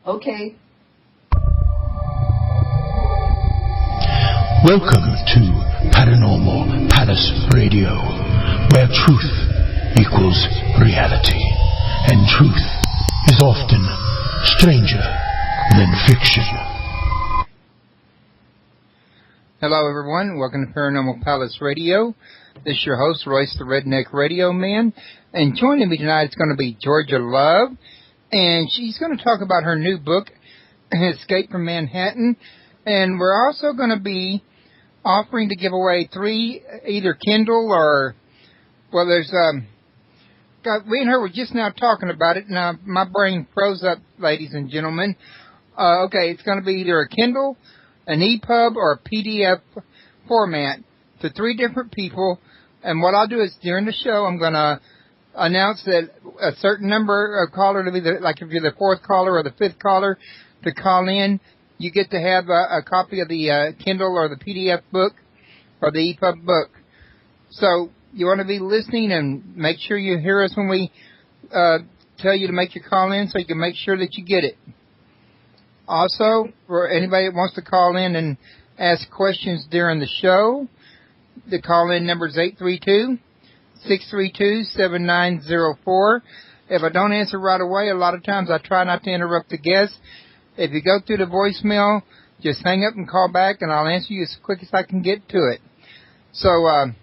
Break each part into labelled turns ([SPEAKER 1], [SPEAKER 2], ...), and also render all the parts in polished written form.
[SPEAKER 1] Okay.
[SPEAKER 2] Welcome to Paranormal Palace Radio, where truth equals reality, and truth is often stranger than fiction.
[SPEAKER 3] Hello, everyone. Welcome to Paranormal Palace Radio. This is your host, Royce the Redneck Radio Man. And joining me tonight is going to be Georgia Love. And she's going to talk about her new book, Escape from Manhattan. And we're also going to be offering to give away 3, either Kindle or, well, there's, we and her were just now talking about it. Now, my brain froze up, ladies and gentlemen. Okay, it's going to be either a Kindle, an EPUB, or a PDF format to 3 different people. And what I'll do is during the show, I'm going to announce that a certain number of caller to be like if you're the 4th caller or the 5th caller to call in, you get to have a copy of the Kindle or the PDF book or the EPUB book. So you want to be listening and make sure you hear us when we tell you to make your call in so you can make sure that you get it. Also, for anybody that wants to call in and ask questions during the show, the call-in number is 832-632-7904. If I don't answer right away, a lot of times I try not to interrupt the guest. If you go through the voicemail, just hang up and call back, and I'll answer you as quick as I can get to it. So,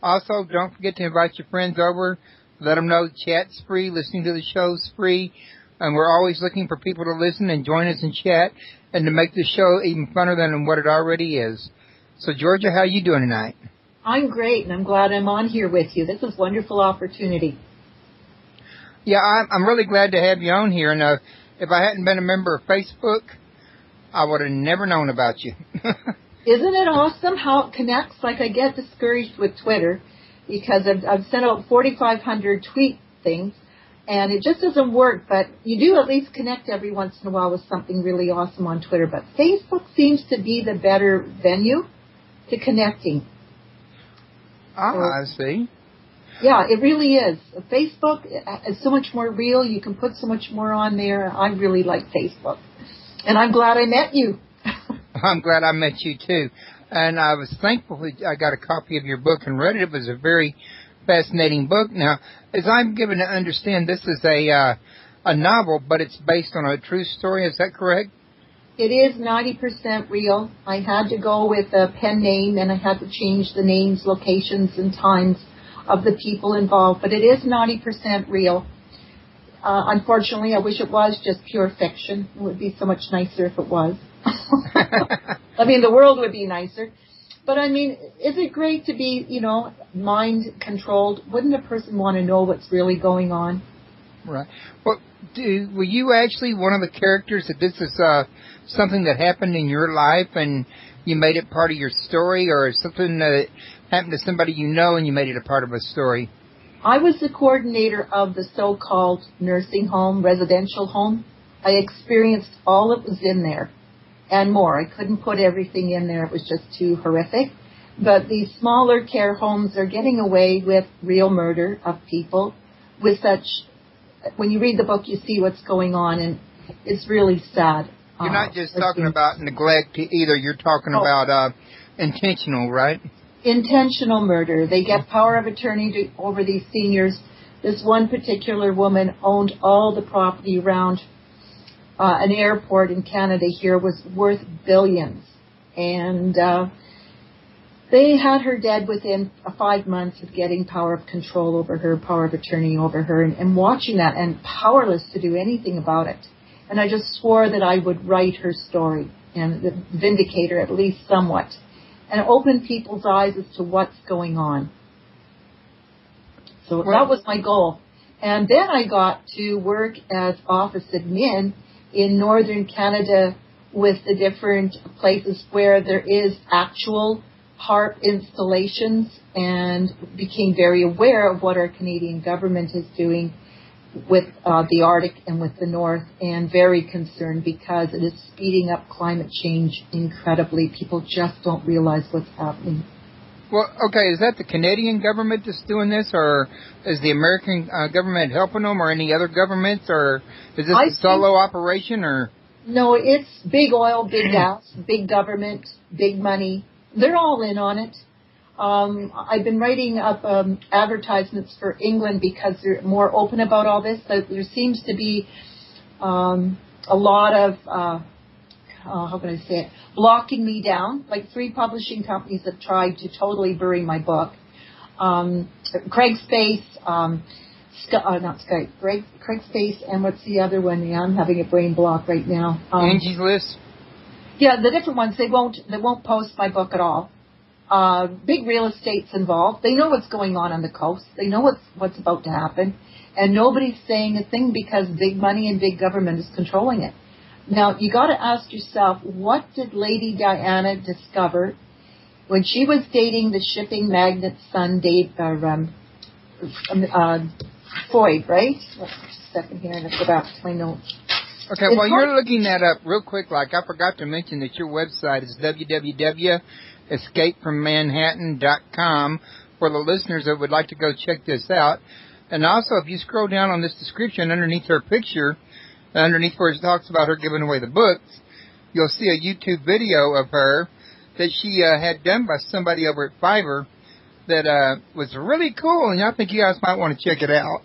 [SPEAKER 3] also, don't forget to invite your friends over. Let them know the chat's free, listening to the show's free, and we're always looking for people to listen and join us in chat and to make the show even funner than what it already is. So, Georgia, how are you doing tonight?
[SPEAKER 1] I'm great, and I'm glad I'm on here with you. This is a wonderful opportunity.
[SPEAKER 3] Yeah, I'm really glad to have you on here, and if I hadn't been a member of Facebook, I would have never known about you.
[SPEAKER 1] Isn't it awesome how it connects? Like, I get discouraged with Twitter because I've sent out 4,500 tweet things, and it just doesn't work. But you do at least connect every once in a while with something really awesome on Twitter. But Facebook seems to be the better venue to connecting.
[SPEAKER 3] I see.
[SPEAKER 1] Yeah, it really is. Facebook is so much more real. You can put so much more on there. I really like Facebook. And I'm glad I met you.
[SPEAKER 3] I'm glad I met you, too. And I was thankful that I got a copy of your book and read it. It was a very fascinating book. Now, as I'm given to understand, this is a novel, but it's based on a true story. Is that correct?
[SPEAKER 1] It is 90% real. I had to go with a pen name, and I had to change the names, locations, and times of the people involved. But it is 90% real. Unfortunately, I wish it was just pure fiction. It would be so much nicer if it was. I mean, the world would be nicer. But, I mean, is it great to be, mind-controlled? Wouldn't a person want to know what's really going on?
[SPEAKER 3] Right. Well, were you actually one of the characters that this is something that happened in your life and you made it part of your story, or something that happened to somebody you know and you made it a part of a story?
[SPEAKER 1] I was the coordinator of the so-called nursing home, residential home. I experienced all that was in there and more. I couldn't put everything in there. It was just too horrific. But these smaller care homes are getting away with real murder of people with such... When you read the book, you see what's going on, and it's really sad.
[SPEAKER 3] You're not just talking about neglect either. You're talking about intentional, right?
[SPEAKER 1] Intentional murder. They get power of attorney over these seniors. This one particular woman owned all the property around an airport in Canada here, was worth billions. And they had her dead within 5 months of getting power of control over her, power of attorney over her, and watching that and powerless to do anything about it. And I just swore that I would write her story and vindicate her at least somewhat and open people's eyes as to what's going on. So that was my goal. And then I got to work as office admin in northern Canada with the different places where there is actual HAARP installations, and became very aware of what our Canadian government is doing with the Arctic and with the North, and very concerned because it is speeding up climate change incredibly. People just don't realize what's happening.
[SPEAKER 3] Well, okay, is that the Canadian government that's doing this, or is the American government helping them, or any other governments, or is this a solo operation, or?
[SPEAKER 1] No, it's big oil, big gas, big government, big money. They're all in on it. I've been writing up advertisements for England because they're more open about all this. So there seems to be a lot of, how can I say it, blocking me down. Like 3 publishing companies have tried to totally bury my book. Craig Space, Craig Space, and what's the other one? Yeah, I'm having a brain block right now.
[SPEAKER 3] Angie's List?
[SPEAKER 1] Yeah, the different ones, they won't post my book at all. Big real estate's involved. They know what's going on the coast. They know what's about to happen. And nobody's saying a thing because big money and big government is controlling it. Now, you got to ask yourself, what did Lady Diana discover when she was dating the shipping magnate's son, Floyd, right? Just a second here, and I'll go back to my notes.
[SPEAKER 3] Okay, while you're looking that up real quick, I forgot to mention that your website is www.escapefrommanhattan.com for the listeners that would like to go check this out. And also, if you scroll down on this description underneath her picture, underneath where it talks about her giving away the books, you'll see a YouTube video of her that she had done by somebody over at Fiverr that was really cool, and I think you guys might want to check it out.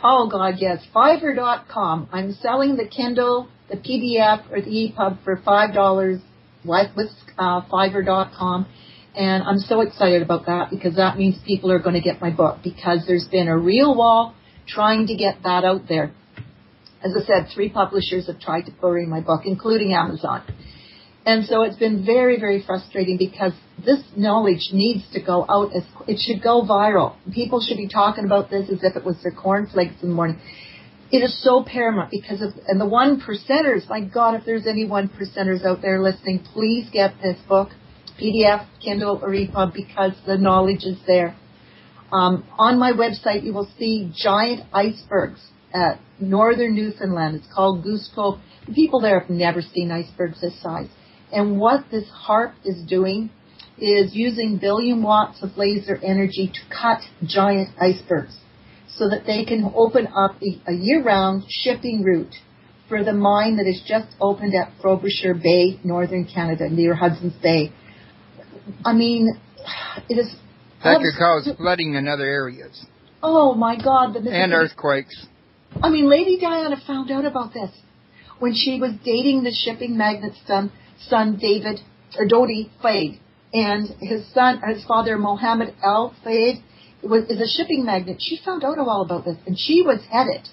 [SPEAKER 1] Oh, God, yes. Fiverr.com. I'm selling the Kindle, the PDF, or the EPUB for $5 with Fiverr.com. And I'm so excited about that because that means people are going to get my book because there's been a real wall trying to get that out there. As I said, 3 publishers have tried to bury my book, including Amazon. And so it's been very, very frustrating because this knowledge needs to go out. It should go viral. People should be talking about this as if it was their cornflakes in the morning. It is so paramount because and the 1%ers, my God, if there's any 1%ers out there listening, please get this book, PDF, Kindle, or EPUB, because the knowledge is there. On my website, you will see giant icebergs at northern Newfoundland. It's called Goose Cove. The people there have never seen icebergs this size. And what this HAARP is doing is using billion watts of laser energy to cut giant icebergs so that they can open up a year-round shipping route for the mine that is just opened at Frobisher Bay, northern Canada, near Hudson's Bay. I mean, it is...
[SPEAKER 3] That could cause flooding in other areas.
[SPEAKER 1] Oh, my God.
[SPEAKER 3] And earthquakes.
[SPEAKER 1] I mean, Lady Diana found out about this when she was dating the shipping magnate's son Dodi Fayed, and his father, Mohammed Al Fayed, is a shipping magnate. She found out all about this, and she was headed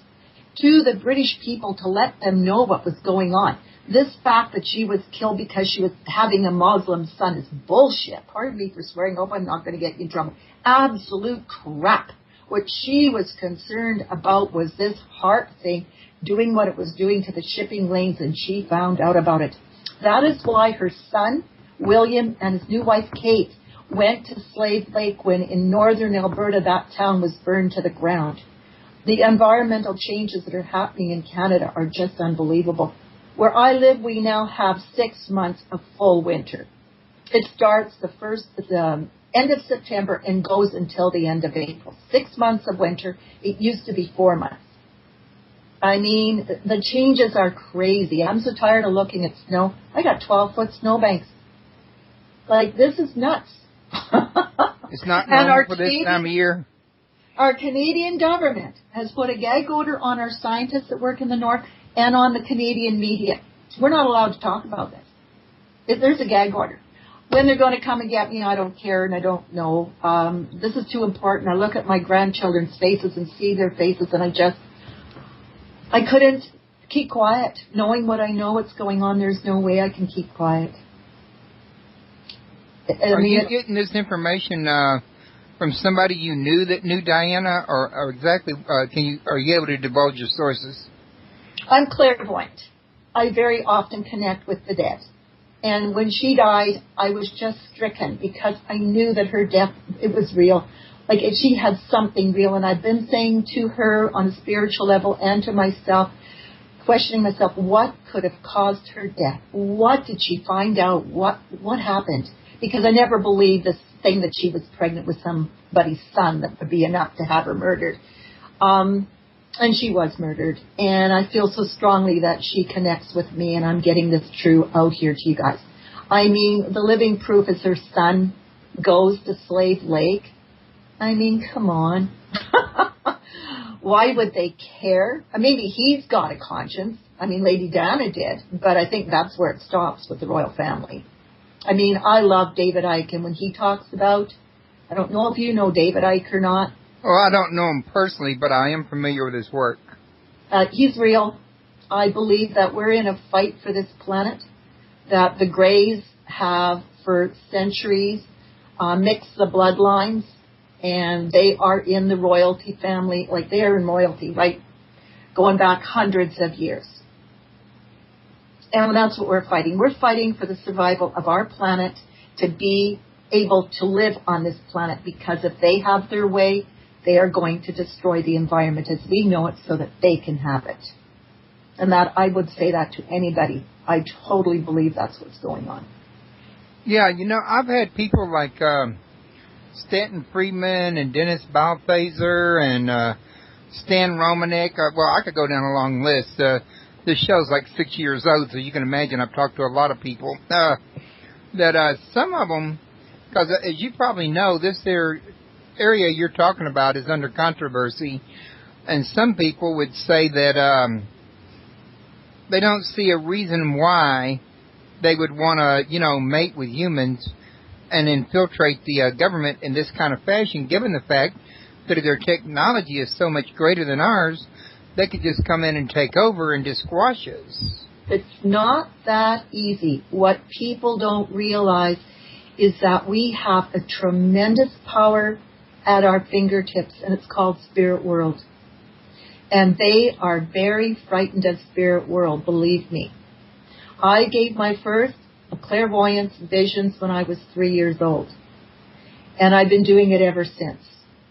[SPEAKER 1] to the British people to let them know what was going on. This fact that she was killed because she was having a Muslim son is bullshit. Pardon me for swearing. Hope I'm not going to get you in trouble. Absolute crap. What she was concerned about was this HAARP thing doing what it was doing to the shipping lanes, and she found out about it. That is why her son, William, and his new wife, Kate, went to Slave Lake when in northern Alberta that town was burned to the ground. The environmental changes that are happening in Canada are just unbelievable. Where I live, we now have 6 months of full winter. It starts the end of September and goes until the end of April. 6 months of winter. It used to be 4 months. I mean, the changes are crazy. I'm so tired of looking at snow. I got 12-foot snowbanks. Like, this is nuts.
[SPEAKER 3] It's not normal for this time of year.
[SPEAKER 1] Our Canadian government has put a gag order on our scientists that work in the north and on the Canadian media. We're not allowed to talk about this. There's a gag order. When they're going to come and get me, I don't care and I don't know. This is too important. I look at my grandchildren's faces and see their faces, and I couldn't keep quiet. Knowing what I know, what's going on, there's no way I can keep quiet.
[SPEAKER 3] Are you getting this information from somebody you knew that knew Diana, or exactly? Are you able to divulge your sources?
[SPEAKER 1] I'm clairvoyant. I very often connect with the dead, and when she died, I was just stricken because I knew that her death, it was real. Like, she had something real, and I've been saying to her on a spiritual level and to myself, questioning myself, what could have caused her death? What did she find out? What happened? because I never believed this thing that she was pregnant with somebody's son that would be enough to have her murdered. And she was murdered. And I feel so strongly that she connects with me, and I'm getting this true out here to you guys. I mean, the living proof is her son goes to Slave Lake. I mean, come on. Why would they care? Maybe he's got a conscience. I mean, Lady Diana did, but I think that's where it stops with the royal family. I mean, I love David Icke, and when he talks about, I don't know if you know David Icke or not.
[SPEAKER 3] Well, I don't know him personally, but I am familiar with his work.
[SPEAKER 1] He's real. I believe that we're in a fight for this planet, that the Greys have for centuries mixed the bloodlines, and they are in the royalty family, like they are in royalty, right, going back hundreds of years. And that's what we're fighting. We're fighting for the survival of our planet, to be able to live on this planet, because if they have their way, they are going to destroy the environment as we know it so that they can have it. And that I would say that to anybody. I totally believe that's what's going on.
[SPEAKER 3] Yeah, you know, I've had people like Stanton Friedman and Dennis Balthaser and Stan Romanek. Well, I could go down a long list. This show's like 6 years old, so you can imagine I've talked to a lot of people. That some of them, because as you probably know, this area you're talking about is under controversy, and some people would say that they don't see a reason why they would want to, you know, mate with humans and infiltrate the government in this kind of fashion, given the fact that if their technology is so much greater than ours, they could just come in and take over and just squash us.
[SPEAKER 1] It's not that easy. What people don't realize is that we have a tremendous power at our fingertips, and it's called spirit world. And they are very frightened of spirit world, believe me. I gave my first clairvoyance visions when I was 3 years old, and I've been doing it ever since.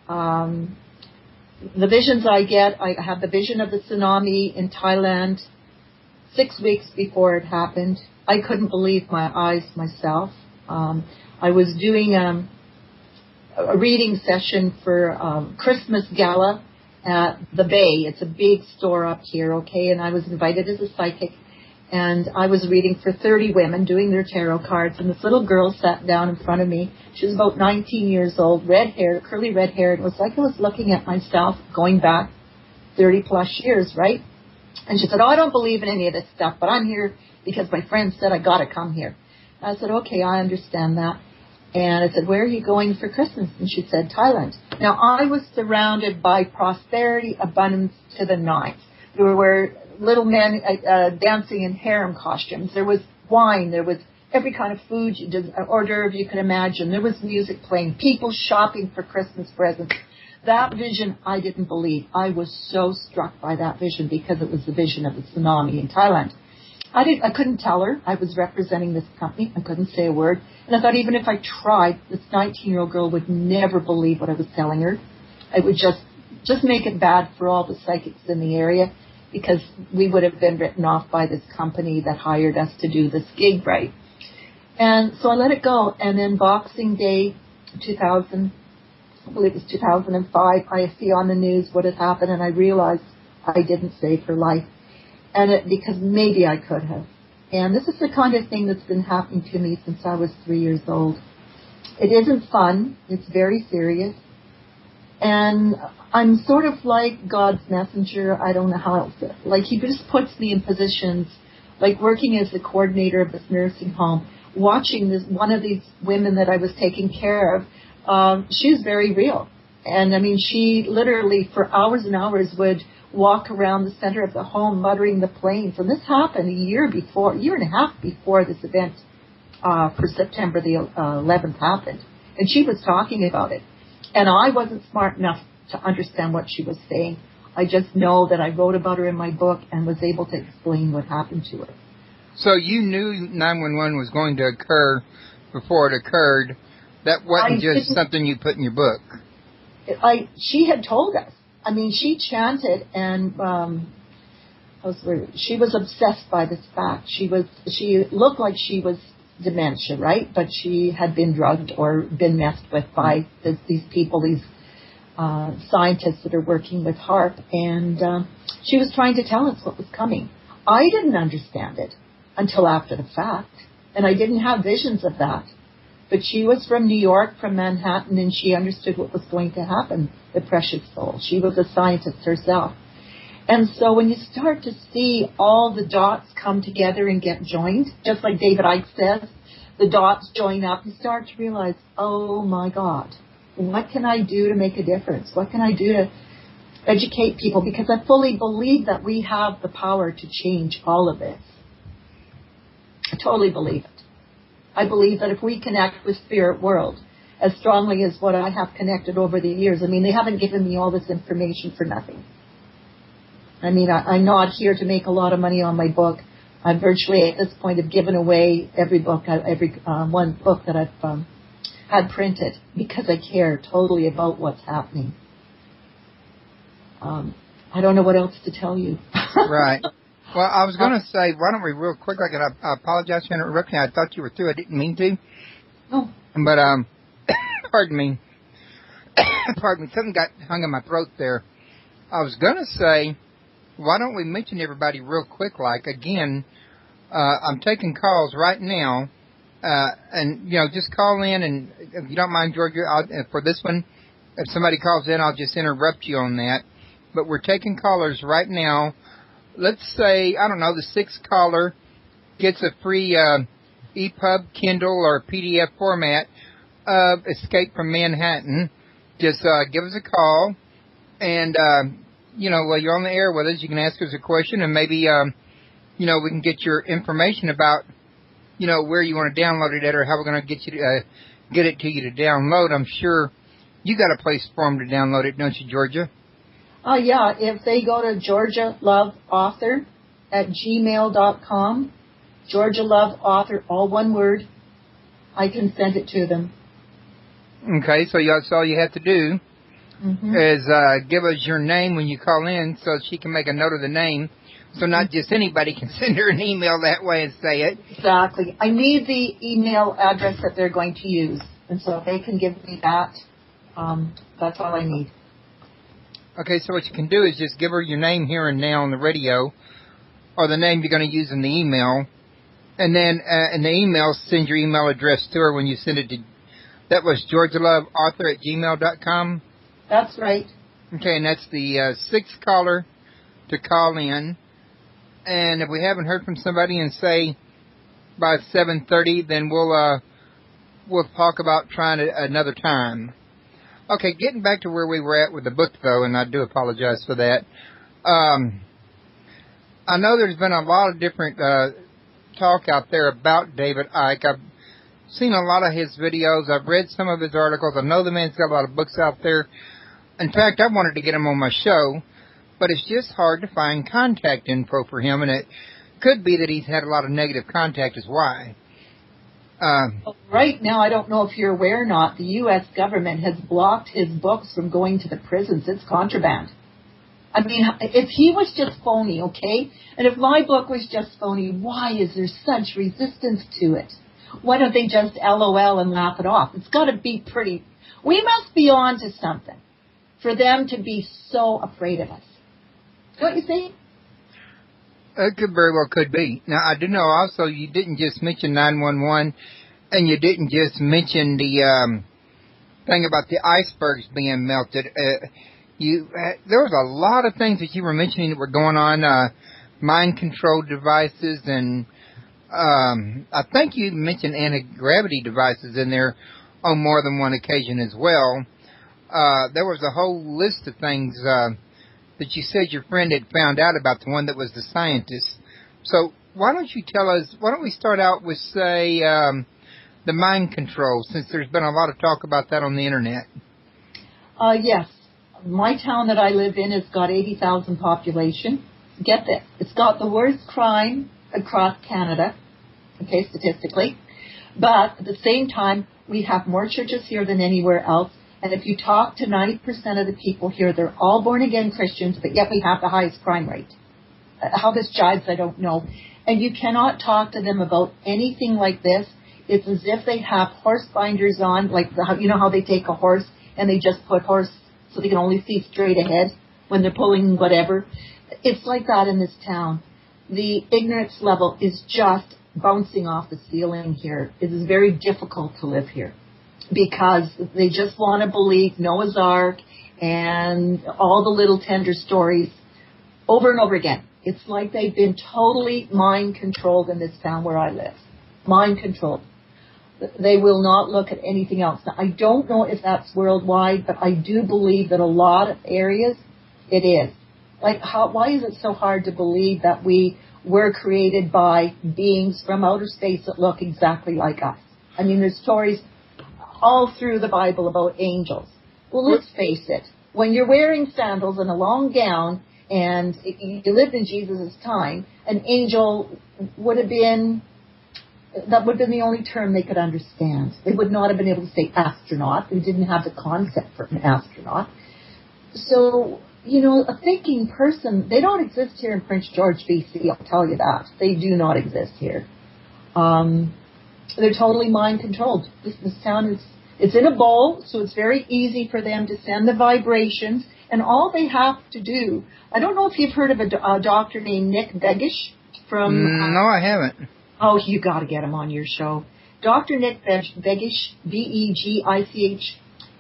[SPEAKER 1] The visions I get, I have the vision of the tsunami in Thailand 6 weeks before it happened. I couldn't believe my eyes myself. I was doing a reading session for Christmas Gala at the Bay. It's a big store up here, okay? And I was invited as a psychic, and I was reading for 30 women doing their tarot cards, and this little girl sat down in front of me. She was about 19 years old, red hair, curly red hair. It was like I was looking at myself going back 30 plus years, right? And she said, "Oh, I don't believe in any of this stuff, but I'm here because my friend said I got to come here." I said, "Okay, I understand that." And I said, "Where are you going for Christmas?" And she said, "Thailand." Now, I was surrounded by prosperity, abundance to the nines. There were little men dancing in harem costumes. There was wine. There was every kind of food, hors d'oeuvre you could imagine. There was music playing, people shopping for Christmas presents. That vision, I didn't believe. I was so struck by that vision because it was the vision of the tsunami in Thailand. I couldn't tell her I was representing this company. I couldn't say a word. And I thought even if I tried, this 19-year-old girl would never believe what I was telling her. I would just make it bad for all the psychics in the area, because we would have been written off by this company that hired us to do this gig, right? And so I let it go. And then Boxing Day 2000, I believe it was 2005, I see on the news what had happened, and I realized I didn't save her life. And because maybe I could have. And this is the kind of thing that's been happening to me since I was 3 years old. It isn't fun. It's very serious. And I'm sort of like God's messenger. I don't know how else. Like, he just puts me in positions, like working as the coordinator of this nursing home, watching this one of these women that I was taking care of. She's very real. And I mean, she literally for hours and hours would walk around the center of the home muttering the planes. And this happened a year and a half before this event for September the 11th happened. And she was talking about it. And I wasn't smart enough to understand what she was saying. I just know that I wrote about her in my book and was able to explain what happened to her.
[SPEAKER 3] So you knew 911 was going to occur before it occurred. That wasn't just something you put in your book.
[SPEAKER 1] She had told us. I mean, she chanted, and she was obsessed by this fact. She looked like she was dementia, right? But she had been drugged or been messed with by these people, these scientists that are working with HAARP. And she was trying to tell us what was coming. I didn't understand it until after the fact, and I didn't have visions of that. But she was from New York, from Manhattan, and she understood what was going to happen, the precious soul. She was a scientist herself. And so when you start to see all the dots come together and get joined, just like David Icke says, the dots join up, you start to realize, oh my God, what can I do to make a difference? What can I do to educate people? Because I fully believe that we have the power to change all of this. I totally believe it. I believe that if we connect with spirit world as strongly as what I have connected over the years, I mean, they haven't given me all this information for nothing. I mean, I'm not here to make a lot of money on my book. I virtually, at this point, have given away every book, one book that I've had printed because I care totally about what's happening. I don't know what else to tell you.
[SPEAKER 3] Right. Well, I was going to say, why don't we real quick, like, and I apologize for interrupting. I thought you were through. I didn't mean to.
[SPEAKER 1] Oh.
[SPEAKER 3] But, pardon me. Pardon me. Something got hung in my throat there. I was going to say, why don't we mention everybody real quick, like, again, I'm taking calls right now, and, you know, just call in, and if you don't mind, Georgia, for this one, if somebody calls in, I'll just interrupt you on that. But we're taking callers right now. Let's say, I don't know, the sixth caller gets a free EPUB, Kindle, or PDF format of Escape from Manhattan. Just give us a call, and, you know, while you're on the air with us, you can ask us a question, and maybe, you know, we can get your information about, you know, where you want to download it at or how we're going to get you to, get it to you to download. I'm sure you got a place for them to download it, don't you, Georgia?
[SPEAKER 1] Yeah, if they go to georgialoveauthor@gmail.com, Georgia Love Author, all one word, I can send it to them.
[SPEAKER 3] Okay, so that's all you have to do is give us your name when you call in so she can make a note of the name. So not just anybody can send her an email that way and say it.
[SPEAKER 1] Exactly. I need the email address that they're going to use. And so if they can give me that, that's all I need.
[SPEAKER 3] Okay, so what you can do is just give her your name here and now on the radio, or the name you're going to use in the email, and then in the email, send your email address to her when you send it to, that was georgialoveauthor@gmail.com?
[SPEAKER 1] That's right.
[SPEAKER 3] Okay, and that's the sixth caller to call in. And if we haven't heard from somebody in, say, by 7:30, then we'll talk about trying it another time. Okay, getting back to where we were at with the book, though, and I do apologize for that. I know there's been a lot of different talk out there about David Icke. I've seen a lot of his videos. I've read some of his articles. I know the man's got a lot of books out there. In fact, I wanted to get him on my show, but it's just hard to find contact info for him, and it could be that he's had a lot of negative contact is why.
[SPEAKER 1] Right now, I don't know if you're aware or not, the U.S. government has blocked his books from going to the prisons. It's contraband. I mean, if he was just phony, okay, and if my book was just phony, why is there such resistance to it? Why don't they just LOL and laugh it off? It's got to be pretty. We must be on to something for them to be so afraid of us. Don't you think?
[SPEAKER 3] It could very well could be. Now, I do know also you didn't just mention 911, and you didn't just mention the thing about the icebergs being melted. There was a lot of things that you were mentioning that were going on, mind control devices, and I think you mentioned anti-gravity devices in there on more than one occasion as well. There was a whole list of things that you said your friend had found out about, the one that was the scientist. So why don't you tell us, why don't we start out with, say, the mind control, since there's been a lot of talk about that on the Internet?
[SPEAKER 1] Yes. My town that I live in has got 80,000 population. Get this. It's got the worst crime across Canada, okay, statistically. But at the same time, we have more churches here than anywhere else. And if you talk to 90% of the people here, they're all born-again Christians, but yet we have the highest crime rate. How this jives, I don't know. And you cannot talk to them about anything like this It's as if they have horse binders on, like you know how they take a horse and they just put horse so they can only see straight ahead when they're pulling whatever. It's like that in this town. The ignorance level is just bouncing off the ceiling here. It is very difficult to live here because they just want to believe Noah's Ark and all the little tender stories over and over again. It's like they've been totally mind-controlled in this town where I live. Mind-controlled. They will not look at anything else. Now, I don't know if that's worldwide, but I do believe that a lot of areas it is. Like, why is it so hard to believe that we were created by beings from outer space that look exactly like us? I mean, there's stories all through the Bible about angels. Well, let's face it. When you're wearing sandals and a long gown and you lived in Jesus' time, an angel would have been... That would have been the only term they could understand. They would not have been able to say astronaut. They didn't have the concept for an astronaut. So, you know, a thinking person, they don't exist here in Prince George, BC, I'll tell you that. They do not exist here. They're totally mind-controlled. This town it's in a bowl, so it's very easy for them to send the vibrations, and all they have to do, I don't know if you've heard of a doctor named Nick Begich from...
[SPEAKER 3] No, I haven't.
[SPEAKER 1] Oh, you got to get him on your show. Dr. Nick Begich, B-E-G-I-C-H,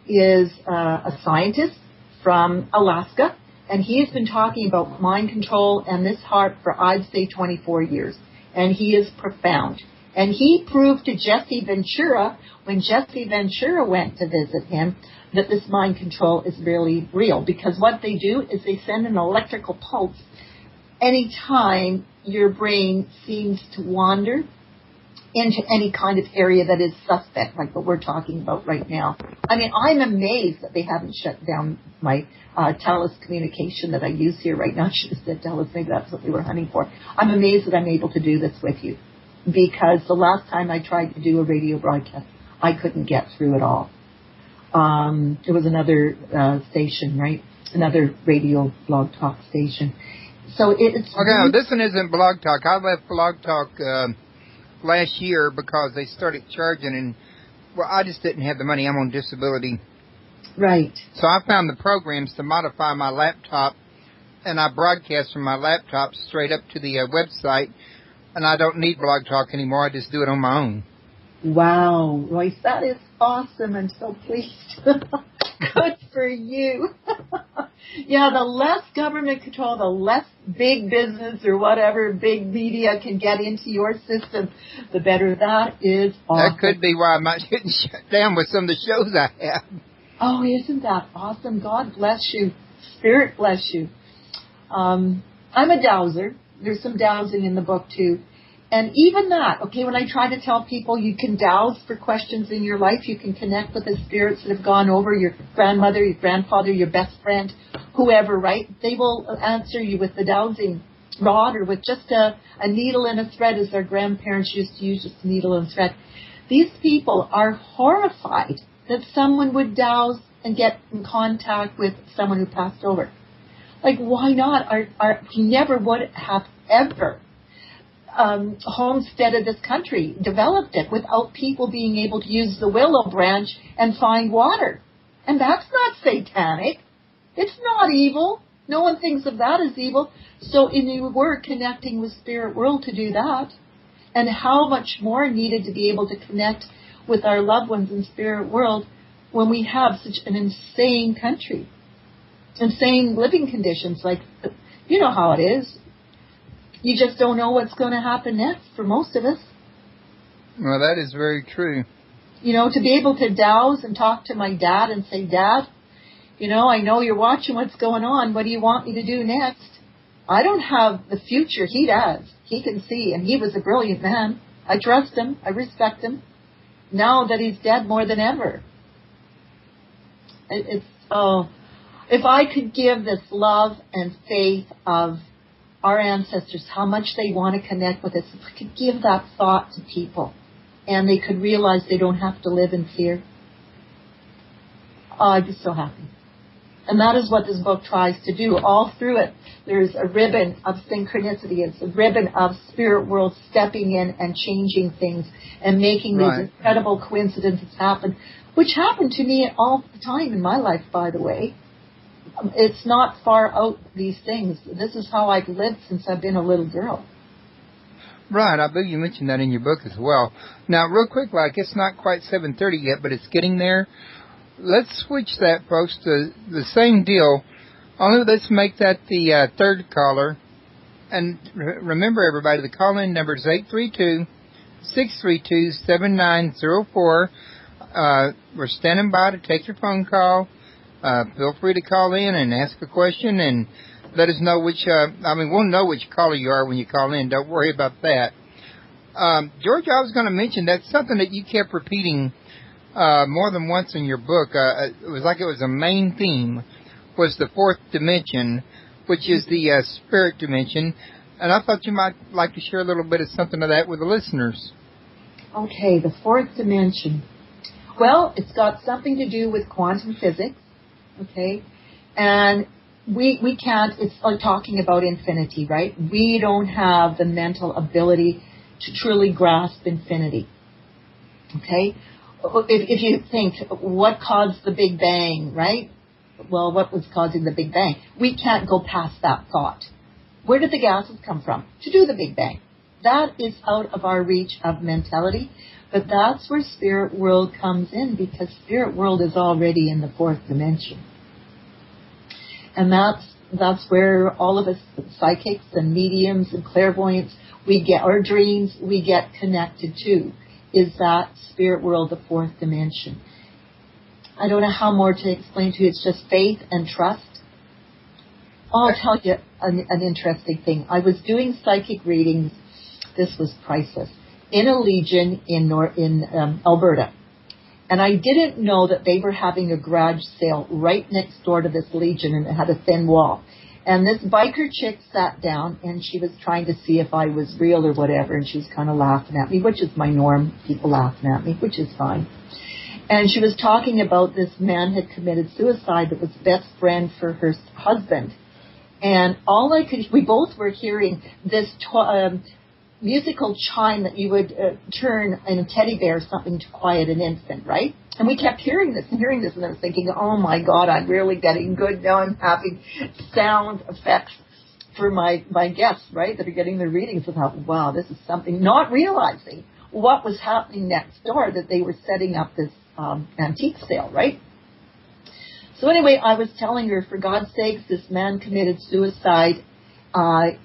[SPEAKER 1] is a scientist from Alaska, and he has been talking about mind control and this heart for, I'd say, 24 years. And he is profound. And he proved to Jesse Ventura, when Jesse Ventura went to visit him, that this mind control is really real. Because what they do is they send an electrical pulse anytime your brain seems to wander into any kind of area that is suspect, like what we're talking about right now. I mean, I'm amazed that they haven't shut down my TELUS communication that I use here right now. I should have said TELUS, maybe that's what we were hunting for. I'm amazed that I'm able to do this with you, because the last time I tried to do a radio broadcast, I couldn't get through at all. It was another station, right? Another radio blog talk station. So it's...
[SPEAKER 3] Okay, no, this one isn't Blog Talk. I left Blog Talk last year because they started charging, and, well, I just didn't have the money. I'm on disability.
[SPEAKER 1] Right.
[SPEAKER 3] So I found the programs to modify my laptop, and I broadcast from my laptop straight up to the website, and I don't need Blog Talk anymore. I just do it on my own.
[SPEAKER 1] Wow, Royce, that is awesome. I'm so pleased. Good for you. Yeah, the less government control, the less big business or whatever big media can get into your system, the better. That is awesome.
[SPEAKER 3] That could be why I'm not getting shut down with some of the shows I have.
[SPEAKER 1] Oh, isn't that awesome? God bless you. Spirit bless you. I'm a dowser. There's some dowsing in the book, too. And even that, okay, when I try to tell people you can dowse for questions in your life, you can connect with the spirits that have gone over, your grandmother, your grandfather, your best friend, whoever, right? They will answer you with the dowsing rod or with just a needle and a thread, as our grandparents used to use, just a needle and thread. These people are horrified that someone would dowse and get in contact with someone who passed over. Like, why not? We never would have ever homesteaded this country, developed it without people being able to use the willow branch and find water. And that's not satanic. It's not evil. No one thinks of that as evil. So we're connecting with spirit world to do that. And how much more needed to be able to connect with our loved ones in spirit world when we have such an insane country. Insane living conditions. Like, you know how it is. You just don't know what's going to happen next for most of us.
[SPEAKER 3] Well, that is very true.
[SPEAKER 1] You know, to be able to dowse and talk to my dad and say, Dad, you know, I know you're watching what's going on. What do you want me to do next? I don't have the future. He does. He can see. And he was a brilliant man. I trust him. I respect him. Now that he's dead more than ever. If I could give this love and faith of our ancestors, how much they want to connect with us, if we could give that thought to people and they could realize they don't have to live in fear. Oh, I'd be so happy. And that is what this book tries to do. All through it, there's a ribbon of synchronicity. It's a ribbon of spirit world stepping in and changing things and making these incredible coincidences happen, which happen to me all the time in my life, by the way. It's not far out, these things. This is how I've lived since I've been a little girl.
[SPEAKER 3] Right, I believe you mentioned that in your book as well. Now, real quick, like, it's not quite 7:30 yet, but it's getting there. Let's switch that, folks, to the same deal. Only let's make that the third caller. And remember, everybody, the call-in number is 832-632-7904. We're standing by to take your phone call. Feel free to call in and ask a question and let us know which, we'll know which caller you are when you call in. Don't worry about that. George, I was going to mention that's something that you kept repeating more than once in your book. It was like it was a main theme, was the fourth dimension, which is the spirit dimension. And I thought you might like to share a little bit of something of that with the listeners.
[SPEAKER 1] Okay, the fourth dimension. Well, it's got something to do with quantum physics, okay? And we can't, it's like talking about infinity, right? We don't have the mental ability to truly grasp infinity, okay? If you think, what caused the Big Bang, right? Well, what was causing the Big Bang? We can't go past that thought. Where did the gases come from to do the Big Bang? That is out of our reach of mentality, but that's where spirit world comes in, because spirit world is already in the fourth dimension. And that's where all of us psychics and mediums and clairvoyants, we get our dreams, we get connected to, is that spirit world, the fourth dimension. I don't know how more to explain to you. It's just faith and trust. I'll tell you an interesting thing. I was doing psychic readings. This was priceless. In a Legion in Alberta. And I didn't know that they were having a garage sale right next door to this Legion, and it had a thin wall. And this biker chick sat down, and she was trying to see if I was real or whatever, and she was kind of laughing at me, which is my norm, people laughing at me, which is fine. And she was talking about this man had committed suicide that was best friend for her husband. And we both were hearing this musical chime that you would turn in a teddy bear or something to quiet an infant, right? And we kept hearing this, and I was thinking, oh my God, I'm really getting good now. I'm having sound effects for my guests, right, that are getting their readings. I thought, wow, this is something, not realizing what was happening next door, that they were setting up this antique sale, right? So anyway, I was telling her, for God's sakes, this man committed suicide.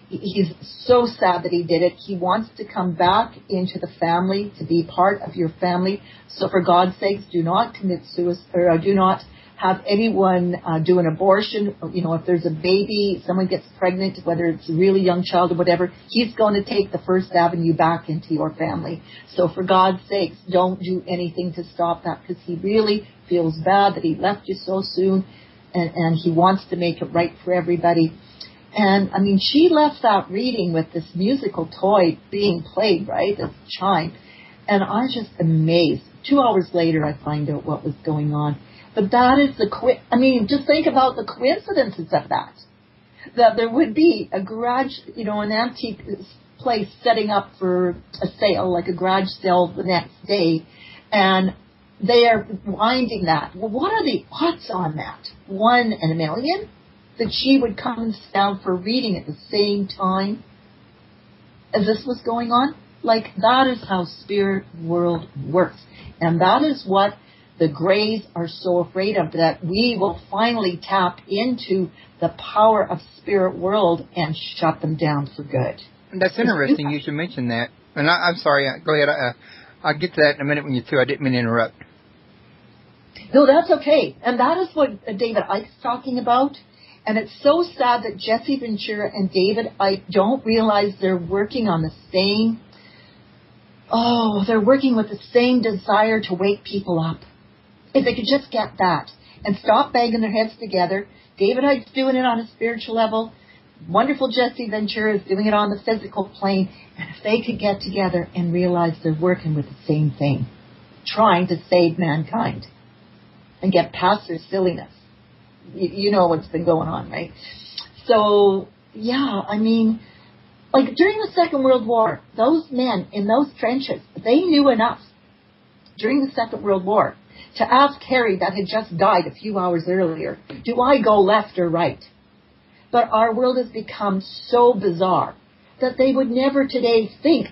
[SPEAKER 1] He's so sad that he did it. He wants to come back into the family, to be part of your family. So for God's sakes, do not commit suicide, or do not have anyone do an abortion. You know, if there's a baby, someone gets pregnant, whether it's a really young child or whatever, he's going to take the first avenue back into your family. So for God's sakes, don't do anything to stop that, because he really feels bad that he left you so soon, and he wants to make it right for everybody. And, I mean, she left that reading with this musical toy being played, right, this chime. And I was just amazed. 2 hours later, I find out what was going on. But that is just think about the coincidences of that. That there would be a garage, an antique place setting up for a sale, like a garage sale the next day. And they are winding that. Well, what are the odds on that? 1 in a million? That she would come and sit down for reading at the same time as this was going on? Like, that is how spirit world works. And that is what the Greys are so afraid of, that we will finally tap into the power of spirit world and shut them down for good.
[SPEAKER 3] That's interesting. You should mention that. And I'm sorry. Go ahead. I'll get to that in a minute when you're through. I didn't mean to interrupt.
[SPEAKER 1] No, that's okay. And that is what David Icke's talking about. And it's so sad that Jesse Ventura and David Icke don't realize they're working on the same, they're working with the same desire to wake people up. If they could just get that and stop banging their heads together. David Icke's doing it on a spiritual level. Wonderful Jesse Ventura is doing it on the physical plane. And if they could get together and realize they're working with the same thing, trying to save mankind and get past their silliness. you know what's been going on, right? So, yeah, I mean, like during the Second World War, those men in those trenches, they knew enough during the Second World War to ask Harry, that had just died a few hours earlier, do I go left or right? But our world has become so bizarre that they would never today think